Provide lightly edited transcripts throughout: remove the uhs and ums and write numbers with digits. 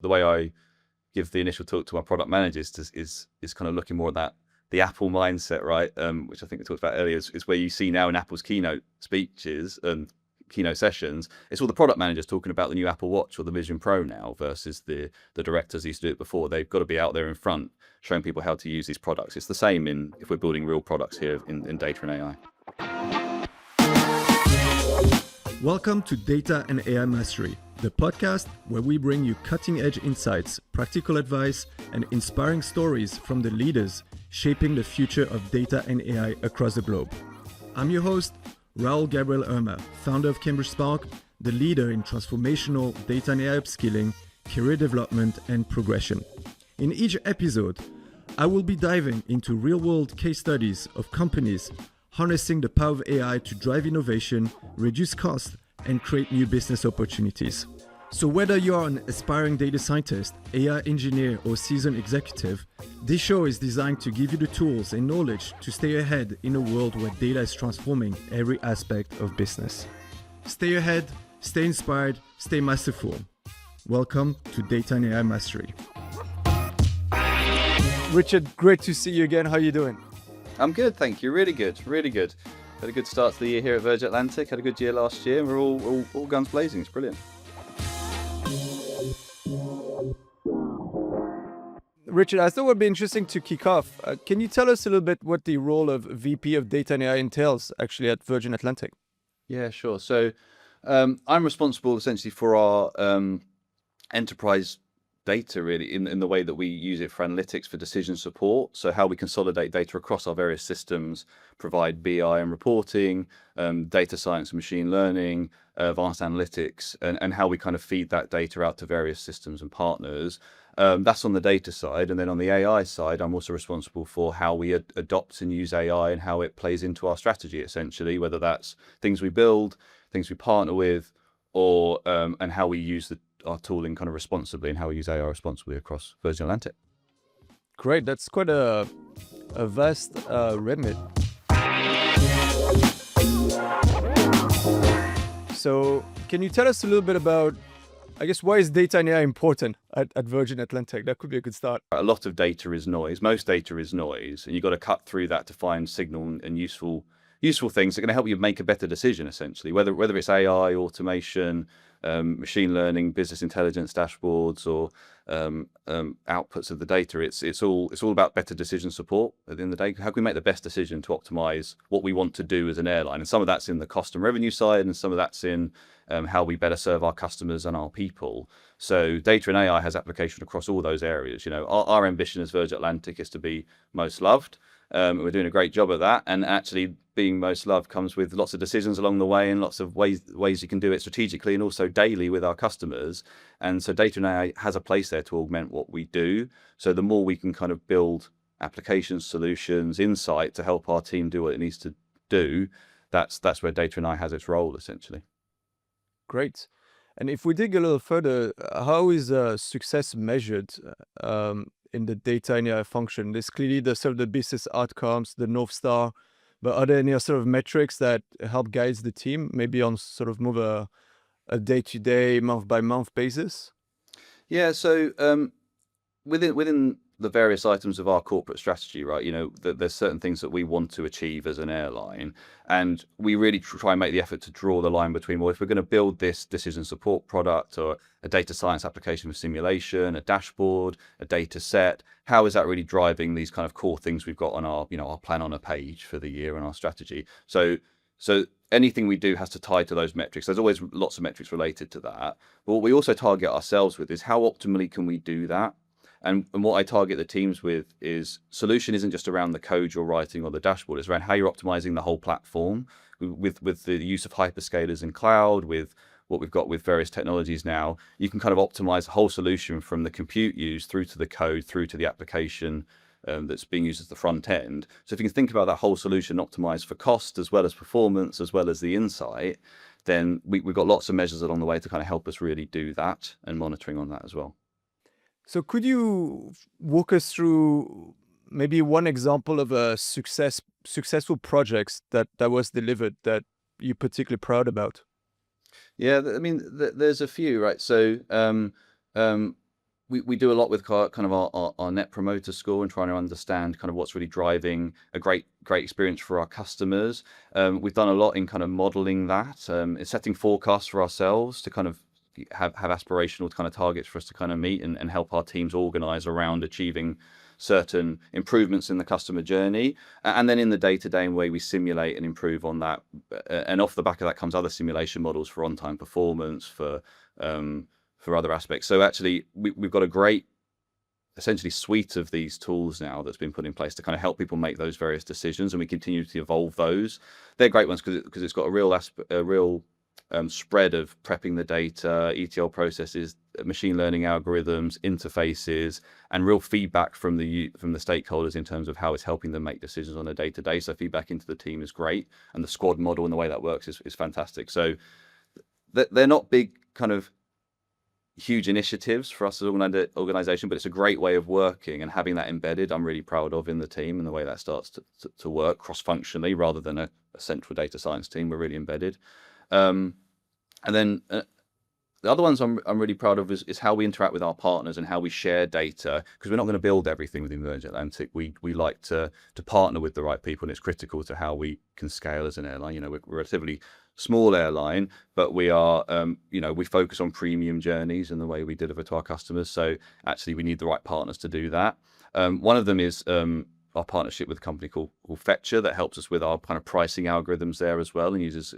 the way I give the initial talk to my product managers is kind of looking more at that, the Apple mindset, right? Which I think we talked about earlier, is where you see now in Apple's keynote speeches and keynote sessions, it's all the product managers talking about the new Apple Watch or the Vision Pro now versus the directors who used to do it before. They've got to be out there in front showing people how to use these products. It's the same if we're building real products here in data and AI. Welcome to Data and AI Mastery, the podcast where we bring you cutting-edge insights, practical advice, and inspiring stories from the leaders shaping the future of data and AI across the globe. I'm your host, Raoul Gabriel Irma, founder of Cambridge Spark, the leader in transformational data and AI upskilling, career development, and progression. In each episode, I will be diving into real-world case studies of companies harnessing the power of AI to drive innovation, reduce costs, and create new business opportunities. So whether you're an aspiring data scientist, AI engineer, or seasoned executive, this show is designed to give you the tools and knowledge to stay ahead in a world where data is transforming every aspect of business. Stay ahead, stay inspired, stay masterful. Welcome to Data and AI Mastery. Richard, great to see you again. How are you doing? I'm good, thank you. Really good, really good. Had a good start to the year here at Virgin Atlantic. Had a good year last year. We're all guns blazing. It's brilliant. Richard, I thought it would be interesting to kick off. Can you tell us a little bit what the role of VP of Data and AI entails actually at Virgin Atlantic? Yeah, sure. So I'm responsible essentially for our enterprise data, really, in the way that we use it for analytics, for decision support. So how we consolidate data across our various systems, provide BI and reporting, data science and machine learning, advanced analytics, and how we kind of feed that data out to various systems and partners. That's on the data side. And then on the AI side, I'm also responsible for how we adopt and use AI and how it plays into our strategy, essentially, whether that's things we build, things we partner with, or and how we use our tooling kind of responsibly and how we use AI responsibly across Virgin Atlantic. Great. That's quite a vast remit. So can you tell us a little bit about, I guess, why is data and AI important at Virgin Atlantic? That could be a good start. A lot of data is noise. Most data is noise, and you've got to cut through that to find signal and useful things that are going to help you make a better decision, essentially, whether it's AI, automation, machine learning, business intelligence dashboards, or outputs of the data. It's all about better decision support at the end of the day. How can we make the best decision to optimize what we want to do as an airline? And some of that's in the cost and revenue side, and some of that's in how we better serve our customers and our people. So data and AI has application across all those areas. You know, our ambition as Virgin Atlantic is to be most loved. We're doing a great job at that, and actually being most loved comes with lots of decisions along the way and lots of ways you can do it strategically and also daily with our customers. And so data and AI has a place there to augment what we do. So the more we can kind of build applications, solutions, insight to help our team do what it needs to do, that's where data and AI has its role, essentially. Great. And if we dig a little further, how is success measured in the data and AI function? There's clearly the sort of the business outcomes, the North Star, but are there any sort of metrics that help guide the team, maybe on sort of more a day-to-day, month-by-month basis? Yeah, so within the various items of our corporate strategy, right, you know, there's certain things that we want to achieve as an airline, and we really try and make the effort to draw the line between, well, if we're going to build this decision support product or a data science application for simulation, a dashboard, a data set, how is that really driving these kind of core things we've got on our plan on a page for the year and our strategy? So anything we do has to tie to those metrics. There's always lots of metrics related to that. But what we also target ourselves with is how optimally can we do that? And what I target the teams with is solution isn't just around the code you're writing or the dashboard. It's around how you're optimizing the whole platform with the use of hyperscalers in cloud, with what we've got with various technologies now. You can kind of optimize the whole solution from the compute used through to the code, through to the application that's being used as the front end. So if you can think about that whole solution optimized for cost as well as performance as well as the insight, then we've got lots of measures along the way to kind of help us really do that and monitoring on that as well. So could you walk us through maybe one example of a successful projects that was delivered that you're particularly proud about? Yeah, I mean, there's a few, right? So we do a lot with kind of our net promoter score and trying to understand kind of what's really driving a great experience for our customers. We've done a lot in kind of modeling that, in setting forecasts for ourselves to kind of have aspirational kind of targets for us to kind of meet and help our teams organize around achieving certain improvements in the customer journey. And then in the day-to-day way, we simulate and improve on that. And off the back of that comes other simulation models for on-time performance, for other aspects. So actually, we've got a great, essentially, suite of these tools now that's been put in place to kind of help people make those various decisions, and we continue to evolve those. They're great ones because it's got a real spread of prepping the data, ETL processes, machine learning algorithms, interfaces, and real feedback from the stakeholders in terms of how it's helping them make decisions on a day-to-day. So feedback into the team is great, and the squad model and the way that works is fantastic. So they're not big kind of huge initiatives for us as an organization, but it's a great way of working, and having that embedded, I'm really proud of in the team, and the way that starts to work cross-functionally rather than a central data science team. We're really embedded. And then the other ones I'm really proud of is how we interact with our partners and how we share data, because we're not going to build everything within Virgin Atlantic. We like to partner with the right people, and it's critical to how we can scale as an airline. You know, we're a relatively small airline, but we are, we focus on premium journeys and the way we deliver to our customers. So actually, we need the right partners to do that. One of them is our partnership with a company called Fetcher that helps us with our kind of pricing algorithms there as well, and uses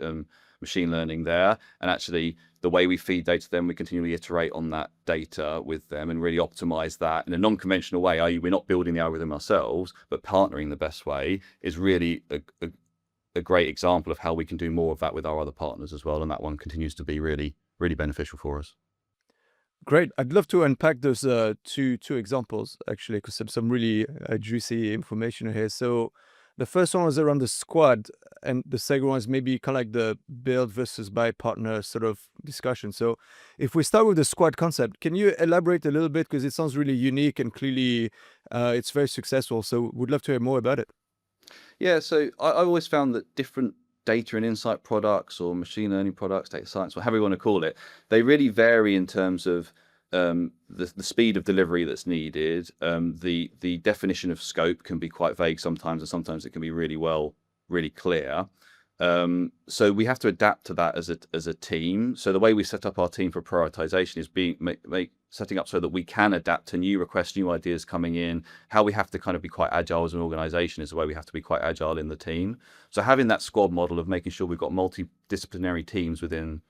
machine learning there. And actually, the way we feed data to them, we continually iterate on that data with them and really optimize that in a non-conventional way, i.e. we're not building the algorithm ourselves, but partnering the best way is really a great example of how we can do more of that with our other partners as well. And that one continues to be really, really beneficial for us. Great. I'd love to unpack those two examples, actually, because some really juicy information here. So the first one was around the squad, and the second one is maybe kind of like the build versus buy partner sort of discussion. So if we start with the squad concept, can you elaborate a little bit? Because it sounds really unique, and clearly it's very successful. So would love to hear more about it. Yeah, so I always found that different data and insight products, or machine learning products, data science, whatever you want to call it, they really vary in terms of the speed of delivery that's needed. The definition of scope can be quite vague sometimes, and sometimes it can be really clear. So we have to adapt to that as a team. So the way we set up our team for prioritization is setting up so that we can adapt to new requests, new ideas coming in. How we have to kind of be quite agile as an organization is the way we have to be quite agile in the team. So having that squad model of making sure we've got multidisciplinary teams within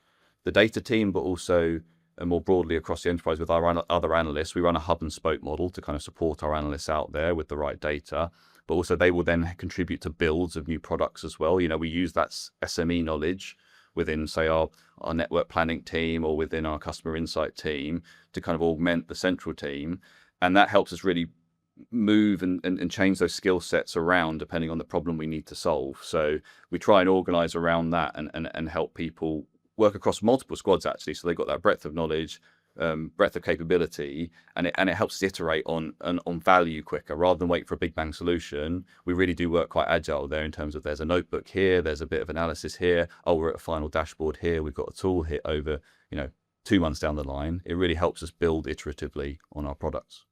the data team, but also more broadly across the enterprise with our other analysts. We run a hub and spoke model to kind of support our analysts out there with the right data, but also they will then contribute to builds of new products as well. You know, we use that SME knowledge within, say, our network planning team or within our customer insight team to kind of augment the central team. And that helps us really move and change those skill sets around depending on the problem we need to solve. So we try and organize around that and help people work across multiple squads, actually, so they've got that breadth of knowledge, breadth of capability, and it helps us iterate on value quicker rather than wait for a big bang solution. We really do work quite agile there in terms of there's a notebook here, there's a bit of analysis here, we're at a final dashboard here, we've got a tool hit over 2 months down the line. It really helps us build iteratively on our products.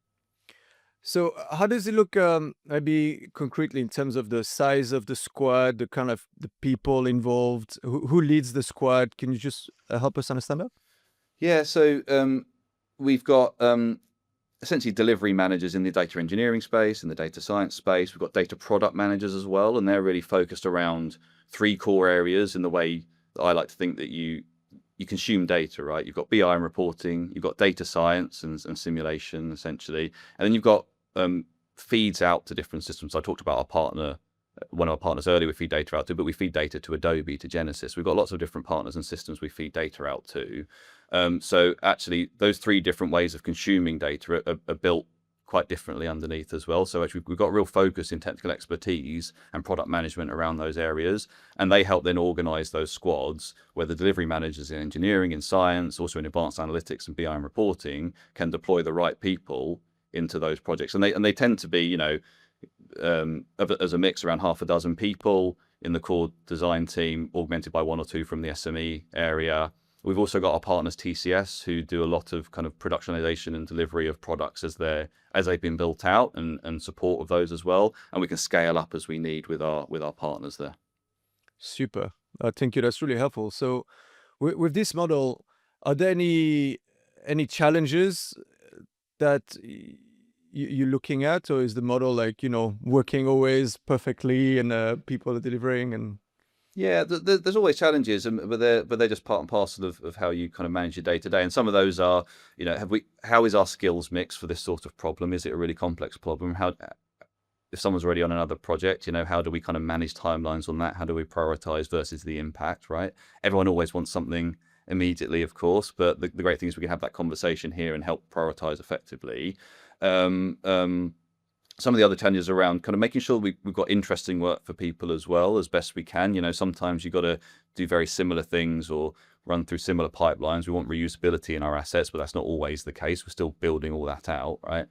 So how does it look, maybe concretely, in terms of the size of the squad, the kind of the people involved, who leads the squad? Can you just help us understand that? Yeah, so we've got essentially delivery managers in the data engineering space, in the data science space. We've got data product managers as well, and they're really focused around 3 core areas in the way that I like to think that you consume data, right? You've got BI and reporting, you've got data science and simulation, essentially. And then you've got feeds out to different systems. I talked about our partner, one of our partners earlier we feed data out to, but we feed data to Adobe, to Genesis. We've got lots of different partners and systems we feed data out to. So actually, those 3 different ways of consuming data are built quite differently underneath as well. So actually, we've got real focus in technical expertise and product management around those areas, and they help then organize those squads where the delivery managers in engineering, in science, also in advanced analytics and BI and reporting can deploy the right people into those projects. And they tend to be, as a mix, around half a dozen people in the core design team, augmented by 1 or 2 from the SME area. We've also got our partners TCS, who do a lot of kind of productionization and delivery of products as they've been built out, and support of those as well. And we can scale up as we need with our partners there. Super. Thank you. That's really helpful. So, with this model, are there any challenges that you're looking at, or is the model like working always perfectly and people are delivering and? Yeah, there's always challenges, but they're just part and parcel of how you kind of manage your day to day. And some of those are, how is our skills mix for this sort of problem? Is it a really complex problem? How, if someone's already on another project, how do we kind of manage timelines on that? How do we prioritize versus the impact, right? Everyone always wants something immediately, of course, but the great thing is we can have that conversation here and help prioritize effectively. Some of the other challenges around kind of making sure we've got interesting work for people as well as best we can. Sometimes you've got to do very similar things or run through similar pipelines. We want reusability in our assets, but that's not always the case. We're still building all that out, right?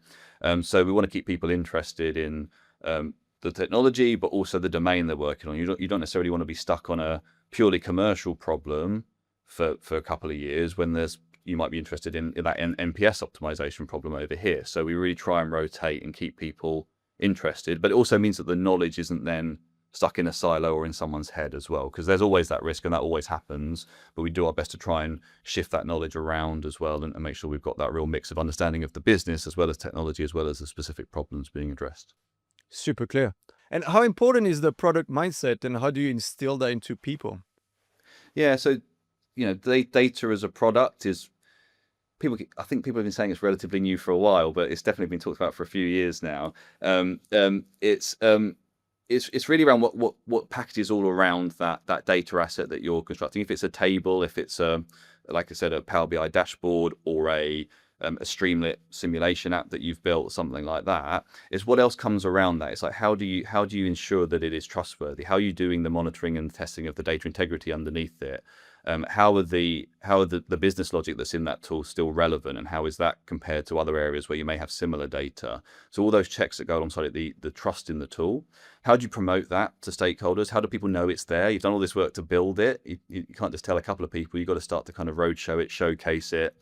So we want to keep people interested in the technology, but also the domain they're working on. You don't necessarily want to be stuck on a purely commercial problem for a couple of years when you might be interested in that NPS optimization problem over here. So we really try and rotate and keep people interested, but it also means that the knowledge isn't then stuck in a silo or in someone's head as well, because there's always that risk and that always happens, but we do our best to try and shift that knowledge around as well and make sure we've got that real mix of understanding of the business as well as technology, as well as the specific problems being addressed. Super clear. And how important is the product mindset, and how do you instill that into people? Yeah, so data as a product is, I think people have been saying it's relatively new for a while, but it's definitely been talked about for a few years now. It's really around what packages all around that data asset that you're constructing. If it's a table, if it's like I said, a Power BI dashboard, or a Streamlit simulation app that you've built, something like that, is what else comes around that. It's like, how do you ensure that it is trustworthy? How are you doing the monitoring and testing of the data integrity underneath it? How are the business logic that's in that tool still relevant, and how is that compared to other areas where you may have similar data? So all those checks that go alongside it, the trust in the tool. How do you promote that to stakeholders? How do people know it's there? You've done all this work to build it. You can't just tell a couple of people. You've got to start to kind of roadshow it, showcase it,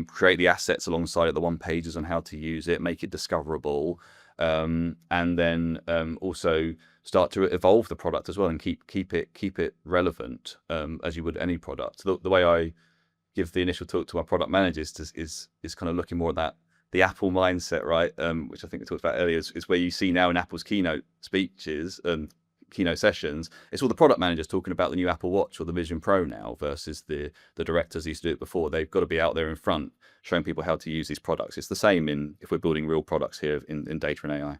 create the assets alongside it, the one pages on how to use it, make it discoverable, and then also start to evolve the product as well and keep it relevant, as you would any product. The way I give the initial talk to my product managers is kind of looking more at that, the Apple mindset, right? Which I think we talked about earlier, is where you see now in Apple's keynote speeches and keynote sessions, it's all the product managers talking about the new Apple Watch or the Vision Pro now, versus the directors who used to do it before. They've got to be out there in front showing people how to use these products. It's the same if we're building real products here in data and AI.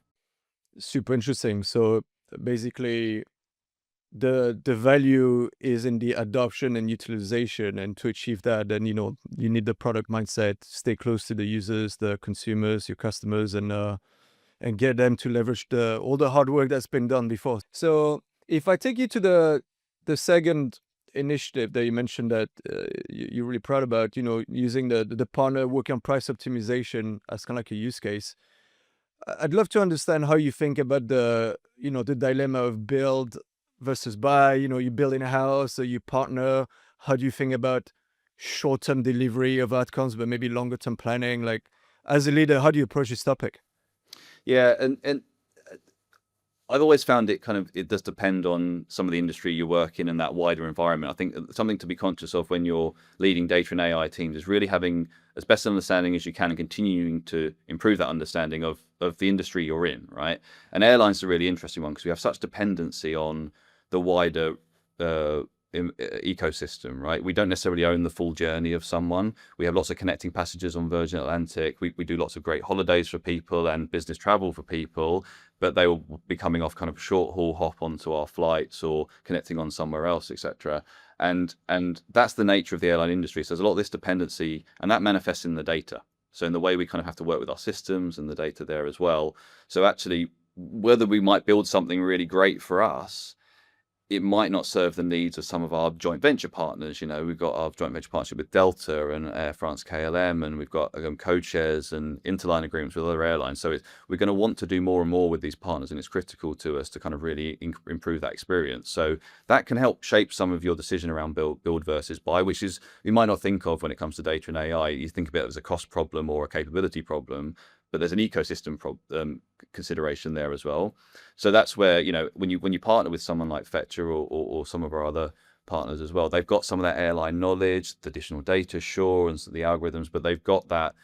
Super interesting. So basically, the value is in the adoption and utilization, and to achieve that, then you need the product mindset, stay close to the users, the consumers, your customers, and get them to leverage all the hard work that's been done before. So if I take you to the second initiative that you mentioned that you're really proud about, using the partner working on price optimization as kind of like a use case, I'd love to understand how you think about the dilemma of build versus buy. You build in a house or you partner. How do you think about short-term delivery of outcomes, but maybe longer-term planning? Like, as a leader, how do you approach this topic? Yeah, and I've always found it does depend on some of the industry you work in and that wider environment. I think something to be conscious of when you're leading data and AI teams is really having as best an understanding as you can and continuing to improve that understanding of the industry you're in, right? And airlines is a really interesting one because we have such dependency on the wider ecosystem, right? We don't necessarily own the full journey of someone. We have lots of connecting passengers on Virgin Atlantic. We do lots of great holidays for people and business travel for people, but they will be coming off kind of short haul hop onto our flights or connecting on somewhere else, etc. And that's the nature of the airline industry. So there's a lot of this dependency, and that manifests in the data. So in the way we kind of have to work with our systems and the data there as well. So actually, whether we might build something really great for us, it might not serve the needs of some of our joint venture partners. We've got our joint venture partnership with Delta and Air France KLM, and we've got code shares and interline agreements with other airlines. So we're going to want to do more and more with these partners, and it's critical to us to kind of really improve that experience. So that can help shape some of your decision around build versus buy, which is you might not think of when it comes to data and AI. You think of it as a cost problem or a capability problem, but there's an ecosystem consideration there as well. So that's where, when you partner with someone like Fetcher or some of our other partners as well, they've got some of that airline knowledge, the additional data, sure, and the algorithms, but they've got that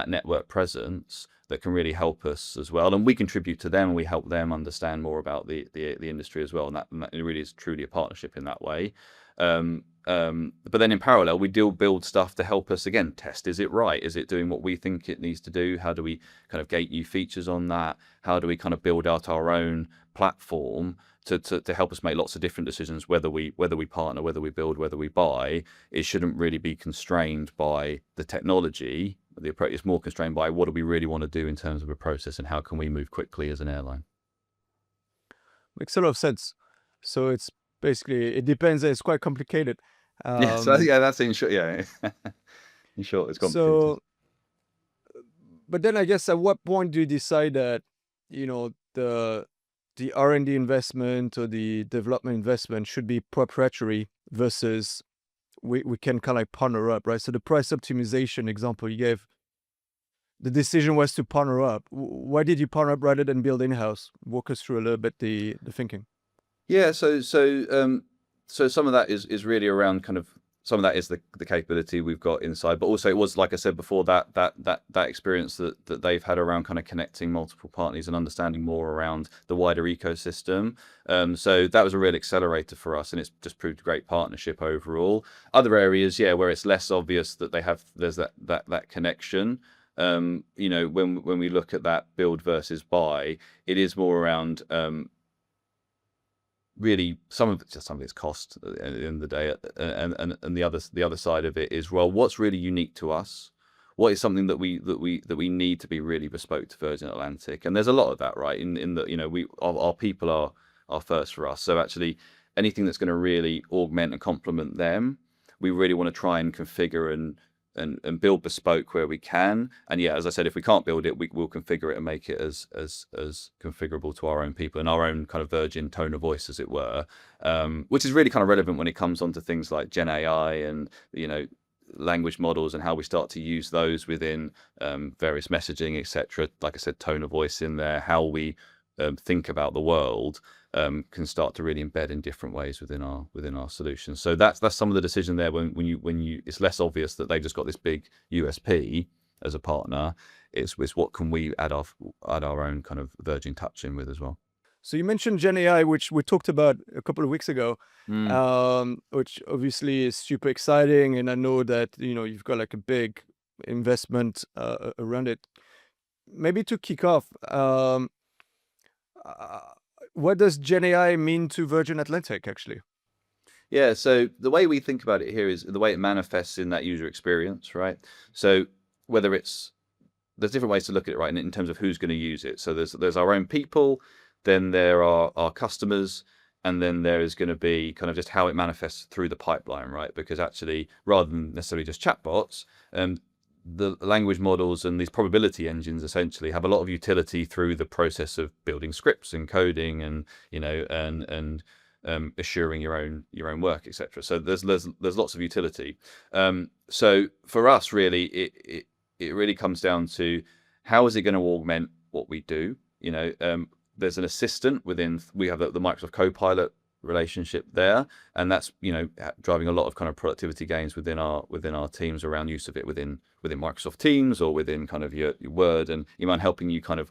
network presence that can really help us as well. And we contribute to them, and we help them understand more about the industry as well. And that it really is truly a partnership in that way. But then in parallel, we do build stuff to help us, again, test, is it right? Is it doing what we think it needs to do? How do we kind of gate new features on that? How do we kind of build out our own platform to help us make lots of different decisions, whether we partner, whether we build, whether we buy? It shouldn't really be constrained by the technology. The approach is more constrained by what do we really want to do in terms of a process, and how can we move quickly as an airline? Makes a lot of sense. So it's basically, it depends. It's quite complicated. That's in short. Yeah, in short, it's complicated. So, but then I guess at what point do you decide that, the R&D investment or the development investment should be proprietary versus we can kind of like partner up, right? So the price optimization example you gave, the decision was to partner up. Why did you partner up rather than build in-house? Walk us through a little bit the thinking. Yeah, so some of that is really around kind of, some of that is the capability we've got inside, but also it was, like I said before, that experience that they've had around kind of connecting multiple partners and understanding more around the wider ecosystem. So that was a real accelerator for us, and it's just proved a great partnership overall. Other areas, where it's less obvious that there's that connection. When we look at that build versus buy, it is more around really some of it's cost at the end of the day, and the other side of it is, well, what's really unique to us? What is something that we need to be really bespoke to Virgin Atlantic? And there's a lot of that, right? In that, our people are first for us. So actually, anything that's going to really augment and complement them, we really want to try and configure and build bespoke where we can. And as I said, if we can't build it, we will configure it and make it as configurable to our own people and our own kind of Virgin tone of voice, as it were, which is really kind of relevant when it comes onto things like Gen AI and language models, and how we start to use those within various messaging, etc. Like I said, tone of voice in there, how we think about the world, can start to really embed in different ways within our solutions. So that's some of the decision there. When you it's less obvious that they've just got this big USP as a partner. It's what can we add our own kind of Virgin touch in with as well. So you mentioned Gen AI, which we talked about a couple of weeks ago, which obviously is super exciting, and I know that you've got like a big investment around it. Maybe to kick off, what does Gen AI mean to Virgin Atlantic, actually? Yeah, so the way we think about it here is the way it manifests in that user experience, right? So there's different ways to look at it, right, in terms of who's going to use it. So there's our own people, then there are our customers, and then there is going to be kind of just how it manifests through the pipeline, right? Because actually, rather than necessarily just chatbots, the language models and these probability engines essentially have a lot of utility through the process of building scripts and coding and assuring your own work, etc. So there's lots of utility. So for us, really, it really comes down to how is it going to augment what we do. There's an assistant within. We have the Microsoft Copilot relationship there, and that's driving a lot of kind of productivity gains within our teams around use of it within Microsoft Teams or within kind of your Word and email, helping you kind of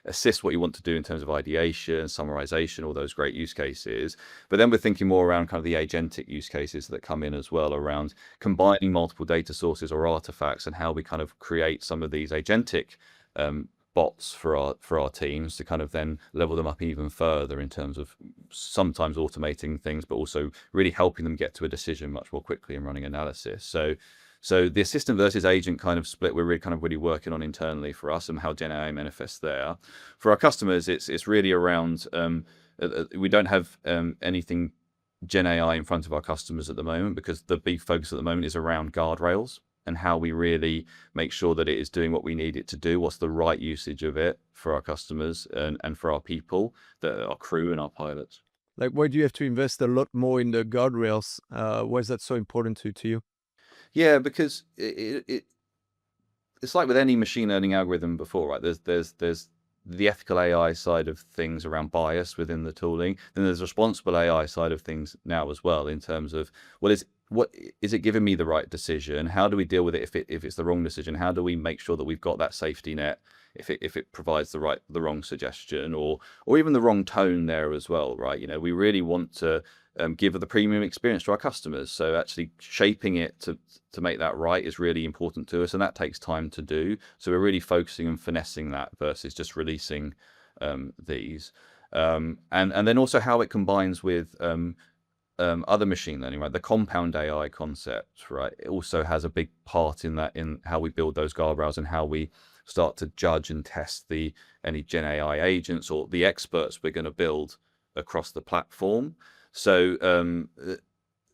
assist what you want to do in terms of ideation, summarization, all those great use cases. But then we're thinking more around kind of the agentic use cases that come in as well, around combining multiple data sources or artifacts, and how we kind of create some of these agentic bots for our teams to kind of then level them up even further in terms of sometimes automating things, but also really helping them get to a decision much more quickly and running analysis. So the assistant versus agent kind of split we're really working on internally for us, and how Gen AI manifests there. For our customers, it's really around we don't have anything Gen AI in front of our customers at the moment, because the big focus at the moment is around guardrails and how we really make sure that it is doing what we need it to do, what's the right usage of it for our customers and for our people, our crew and our pilots. Like, why do you have to invest a lot more in the guardrails? Why is that so important to you? Yeah, because it's like with any machine learning algorithm before, right? There's the ethical AI side of things around bias within the tooling. Then there's responsible AI side of things now as well, in terms of what is it giving me the right decision? How do we deal with it if it's the wrong decision? How do we make sure that we've got that safety net if it provides the wrong suggestion, or even the wrong tone there as well, right? We really want to give the premium experience to our customers. So actually shaping it to make that right is really important to us, and that takes time to do. So we're really focusing on finessing that versus just releasing these. And then also how it combines with other machine learning, right? The compound AI concept, right? It also has a big part in that, in how we build those guardrails and how we start to judge and test any Gen AI agents or the experts we're going to build across the platform. So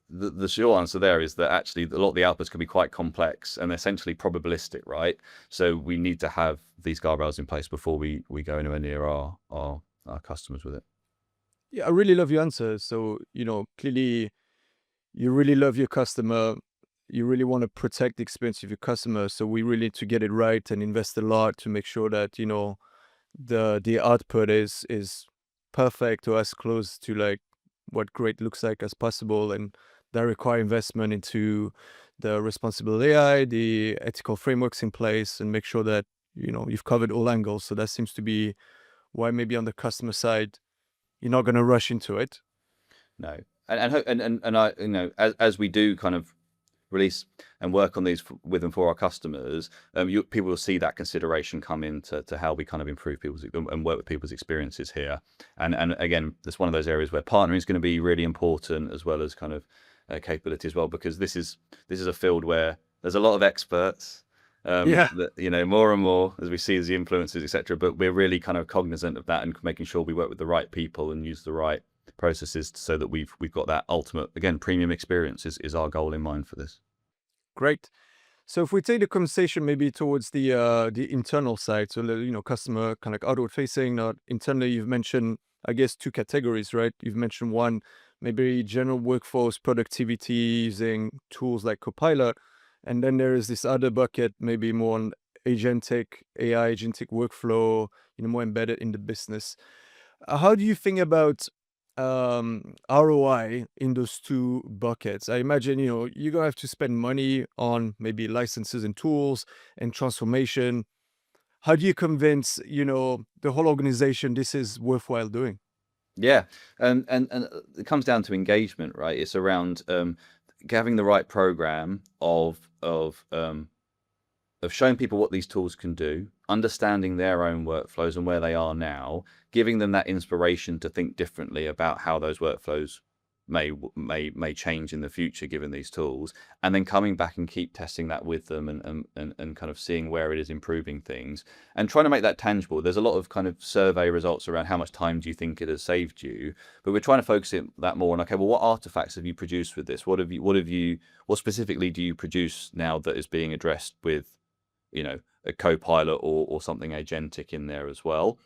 the short answer there is that actually a lot of the outputs can be quite complex and essentially probabilistic, right? So we need to have these guardrails in place before we go anywhere near our customers with it. Yeah, I really love your answer. So, clearly you really love your customer. You really want to protect the experience of your customer. So we really need to get it right and invest a lot to make sure that, the output is perfect or as close to like what great looks like as possible. And that require investment into the responsible AI, the ethical frameworks in place, and make sure that, you've covered all angles. So that seems to be why maybe on the customer side, you're not going to rush into it. No, and I, as we do kind of release and work on these with and for our customers, people will see that consideration come into how we kind of improve people's and work with people's experiences here. And again, that's one of those areas where partnering is going to be really important, as well as kind of capability as well, because this is a field where there's a lot of experts. Yeah. That, more and more as we see as the influencers, etc. But we're really kind of cognizant of that and making sure we work with the right people and use the right processes so that we've got that ultimate, again, premium experience is our goal in mind for this. Great. So if we take the conversation maybe towards the internal side, so customer kind of like outward facing, not internally, you've mentioned, I guess, two categories, right? You've mentioned one, maybe general workforce productivity using tools like Copilot, and then there is this other bucket, maybe more on agentic AI, agentic workflow, more embedded in the business. How do you think about ROI in those two buckets? I imagine, you're gonna have to spend money on maybe licenses and tools and transformation. How do you convince, the whole organization this is worthwhile doing? Yeah, and it comes down to engagement, right? It's around having the right program of showing people what these tools can do, understanding their own workflows and where they are now, giving them that inspiration to think differently about how those workflows may change in the future given these tools, and then coming back and keep testing that with them and kind of seeing where it is improving things and trying to make that tangible. There's a lot of kind of survey results around how much time do you think it has saved you, but we're trying to focus that more on, okay, well, what artifacts have you produced with this? What specifically do you produce now that is being addressed with a co-pilot or something agentic in there as well?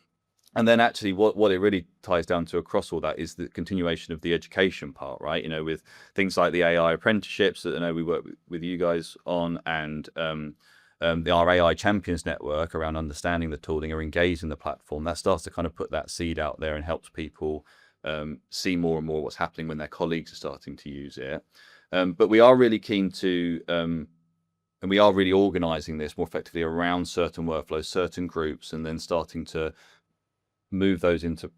And then actually what it really ties down to across all that is the continuation of the education part, right? With things like the AI apprenticeships that I know we work with you guys on, and our AI champions network around understanding the tooling or engaging the platform. That starts to kind of put that seed out there and helps people see more and more what's happening when their colleagues are starting to use it. But we are really keen to and we are really organizing this more effectively around certain workflows, certain groups, and then starting to move those into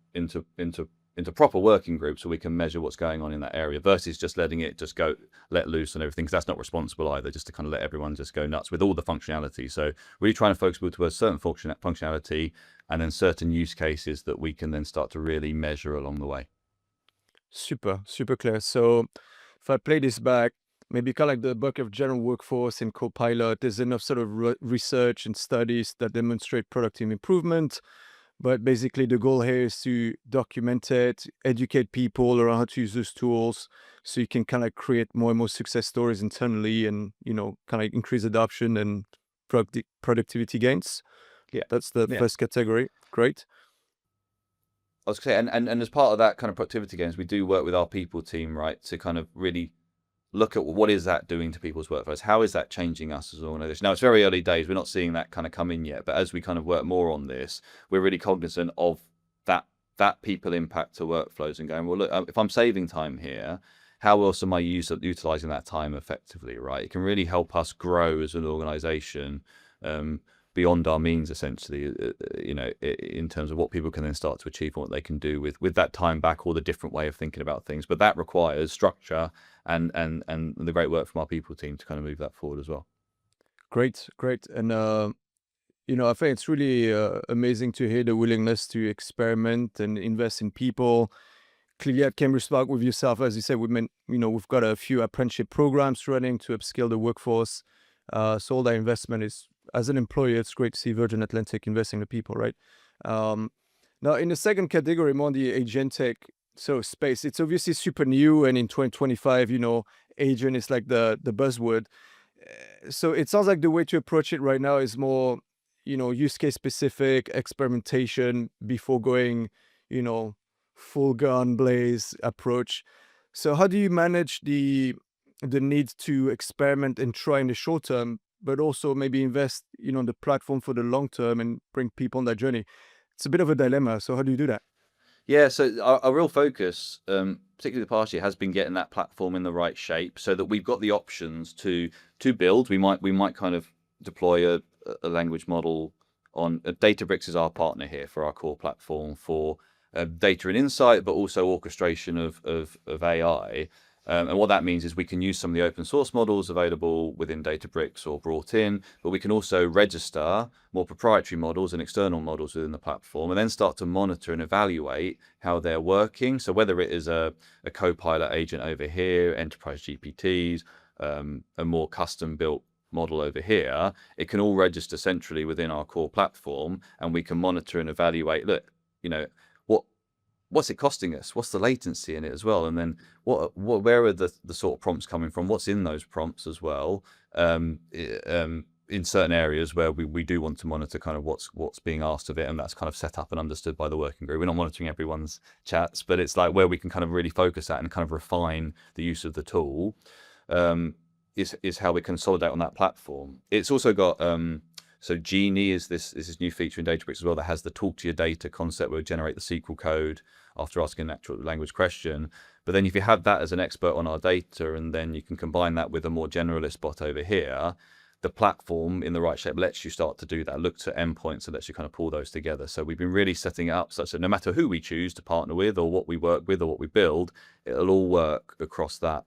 proper working groups so we can measure what's going on in that area, versus just letting it just go let loose and everything, because that's not responsible either, just to kind of let everyone just go nuts with all the functionality. So really trying to focus people towards certain functionality and then certain use cases that we can then start to really measure along the way. Super, super clear. So if I play this back, maybe kind of like the bucket of general workforce and Copilot, there's enough sort of research and studies that demonstrate productive improvement. But basically, the goal here is to document it, educate people around how to use those tools, so you can kind of create more and more success stories internally, and kind of increase adoption and productivity gains. Yeah. That's the Yeah. first category. Great. I was going to say, and as part of that kind of productivity gains, we do work with our people team, right, to kind of really look at what is that doing to people's workflows? How is that changing us as an organization? Now, it's very early days. We're not seeing that kind of come in yet. But as we kind of work more on this, we're really cognizant of that people impact to workflows and going, well, look, if I'm saving time here, how else am I utilizing that time effectively, right? It can really help us grow as an organization beyond our means, essentially, in terms of what people can then start to achieve and what they can do with that time back, or the different way of thinking about things. But that requires structure and the great work from our people team to kind of move that forward as well. Great. And I think it's really amazing to hear the willingness to experiment and invest in people. Clearly, at Cambridge Spark, with yourself, as you said, we've got a few apprenticeship programs running to upskill the workforce. So all that investment is, as an employer, it's great to see Virgin Atlantic investing in the people, right? Now, in the second category, more on the agentic space, it's obviously super new, and in 2025, agent is like the buzzword. So it sounds like the way to approach it right now is more, use case specific experimentation before going, full gun blaze approach. So how do you manage the need to experiment and try in the short term, but also maybe invest, in the platform for the long term and bring people on that journey? It's a bit of a dilemma. So how do you do that? Yeah, so our real focus, particularly the past year, has been getting that platform in the right shape so that we've got the options to build. We might kind of deploy a language model on Databricks is our partner here for our core platform for data and insight, but also orchestration of AI. And what that means is we can use some of the open source models available within Databricks or brought in, but we can also register more proprietary models and external models within the platform, and then start to monitor and evaluate how they're working. So whether it is a Copilot agent over here, enterprise GPTs, a more custom built model over here, it can all register centrally within our core platform, and we can monitor and evaluate, look, what's it costing us? What's the latency in it as well? And then where are the sort of prompts coming from? What's in those prompts as well? In certain areas where we do want to monitor kind of what's being asked of it, and that's kind of set up and understood by the working group. We're not monitoring everyone's chats, but it's like where we can kind of really focus that and kind of refine the use of the tool, is how we consolidate on that platform. It's also got so Genie is this new feature in Databricks as well that has the talk to your data concept, where we generate the SQL code after asking a natural language question. But then if you have that as an expert on our data, and then you can combine that with a more generalist bot over here, the platform in the right shape lets you start to do that, look to endpoints, and lets you kind of pull those together. So we've been really setting it up such that no matter who we choose to partner with, or what we work with, or what we build, it'll all work across that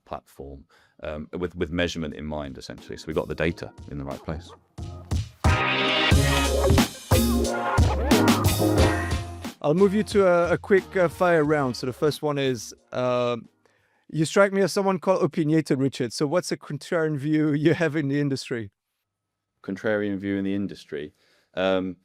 platform, with measurement in mind, essentially. So we've got the data in the right place. I'll move you to a quick fire round. So the first one is, you strike me as someone called opinionated, Richard. So what's a contrarian view you have in the industry? Contrarian view in the industry. Okay,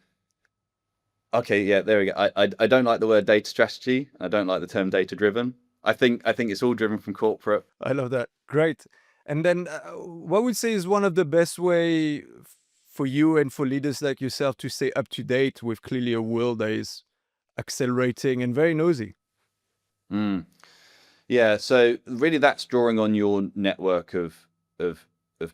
yeah, there we go. I don't like the word data strategy. I don't like the term data driven. I think it's all driven from corporate. I love that. Great. And then what would you say is one of the best way for you and for leaders like yourself to stay up to date with clearly a world that is accelerating and very nosy? Yeah, so really that's drawing on your network of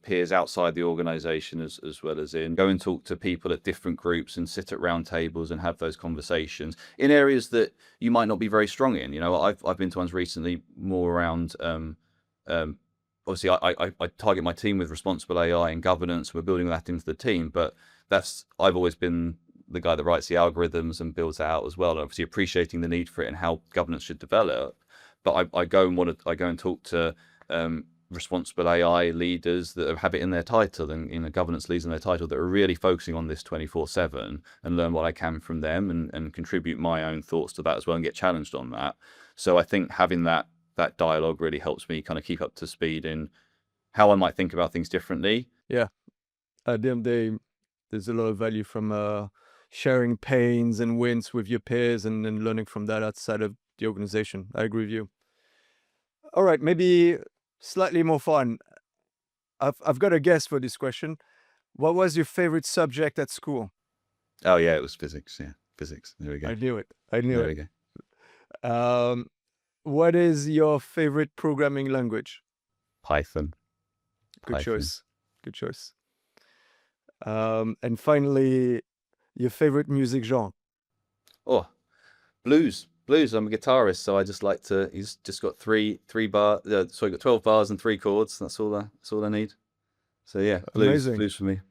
peers outside the organization, as well as in. Go and talk to people at different groups and sit at round tables and have those conversations in areas that you might not be very strong in. I've been to ones recently more around obviously I target my team with responsible AI and governance. We're building that into the team, but I've always been the guy that writes the algorithms and builds it out as well, and obviously appreciating the need for it and how governance should develop. But I go and talk to responsible AI leaders that have it in their title, and governance leads in their title, that are really focusing on this 24/7, and learn what I can from them, and contribute my own thoughts to that as well, and get challenged on that. So I think having that dialogue really helps me kind of keep up to speed in how I might think about things differently. Yeah. There's a lot of value from sharing pains and wins with your peers and then learning from that outside of the organization. I agree with you. All right, maybe slightly more fun. I've got a guess for this question. What was your favorite subject at school? Oh yeah, it was physics. Yeah, physics. There we go. I knew it. I knew There it. we go. What is your favorite programming language? Python. Good Python. choice. Good choice. And finally, your favorite music genre? Oh, blues. Blues. I'm a guitarist, so I just like to. He's just got three bar. So I got 12 bars and 3 chords. That's all I need. So yeah, blues. Amazing. Blues for me.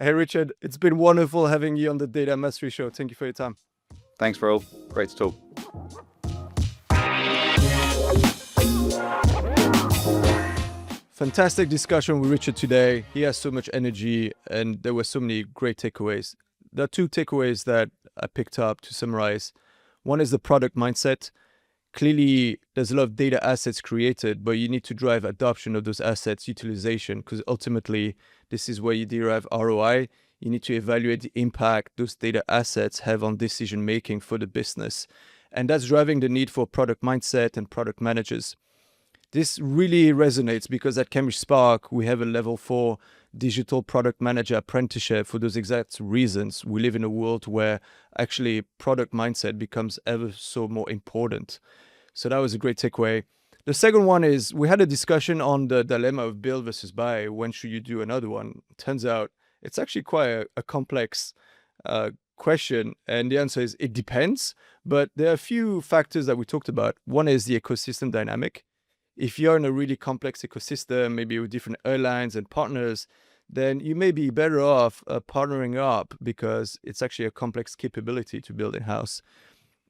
Hey, Richard, it's been wonderful having you on the Data Mastery Show. Thank you for your time. Thanks, Raoul. Great to talk. Fantastic discussion with Richard today. He has so much energy and there were so many great takeaways. There are 2 takeaways that I picked up to summarize. One is the product mindset. Clearly, there's a lot of data assets created, but you need to drive adoption of those assets, utilization, because ultimately, this is where you derive ROI. You need to evaluate the impact those data assets have on decision making for the business. And that's driving the need for product mindset and product managers. This really resonates because at Cambridge Spark, we have a level 4 digital product manager apprenticeship for those exact reasons. We live in a world where actually product mindset becomes ever so more important. So that was a great takeaway. The second one is we had a discussion on the dilemma of build versus buy. When should you do another one? Turns out it's actually quite a complex question. And the answer is it depends. But there are a few factors that we talked about. One is the ecosystem dynamic. If you're in a really complex ecosystem, maybe with different airlines and partners, then you may be better off partnering up because it's actually a complex capability to build in-house.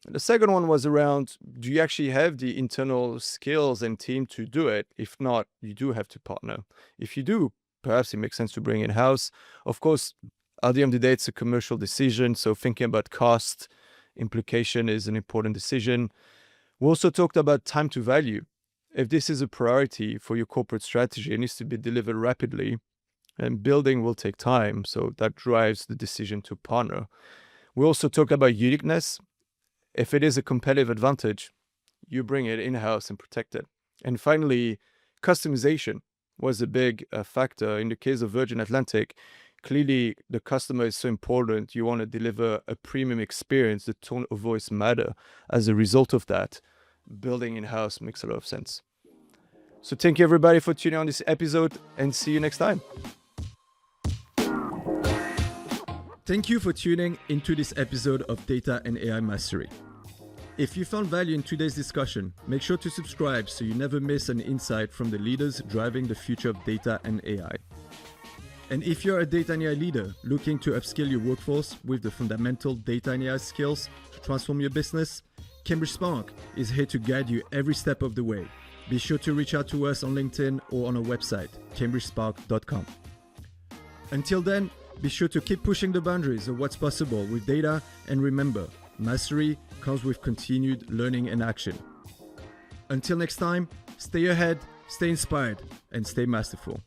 The second one was around, do you actually have the internal skills and team to do it? If not, you do have to partner. If you do, perhaps it makes sense to bring in-house. Of course, at the end of the day, it's a commercial decision. So thinking about cost implication is an important decision. We also talked about time to value. If this is a priority for your corporate strategy, it needs to be delivered rapidly, and building will take time. So that drives the decision to partner. We also talked about uniqueness. If it is a competitive advantage, you bring it in-house and protect it. And finally, customization was a big factor. In the case of Virgin Atlantic, clearly the customer is so important. You want to deliver a premium experience. The tone of voice matter. As a result of that, building in-house makes a lot of sense. So thank you everybody for tuning on this episode and see you next time. Thank you for tuning into this episode of Data and AI Mastery. If you found value in today's discussion, make sure to subscribe so you never miss an insight from the leaders driving the future of data and AI. And if you're a data and AI leader looking to upskill your workforce with the fundamental data and AI skills to transform your business, Cambridge Spark is here to guide you every step of the way. Be sure to reach out to us on LinkedIn or on our website, cambridgespark.com. Until then, be sure to keep pushing the boundaries of what's possible with data, and remember, mastery comes with continued learning and action. Until next time, stay ahead, stay inspired, and stay masterful.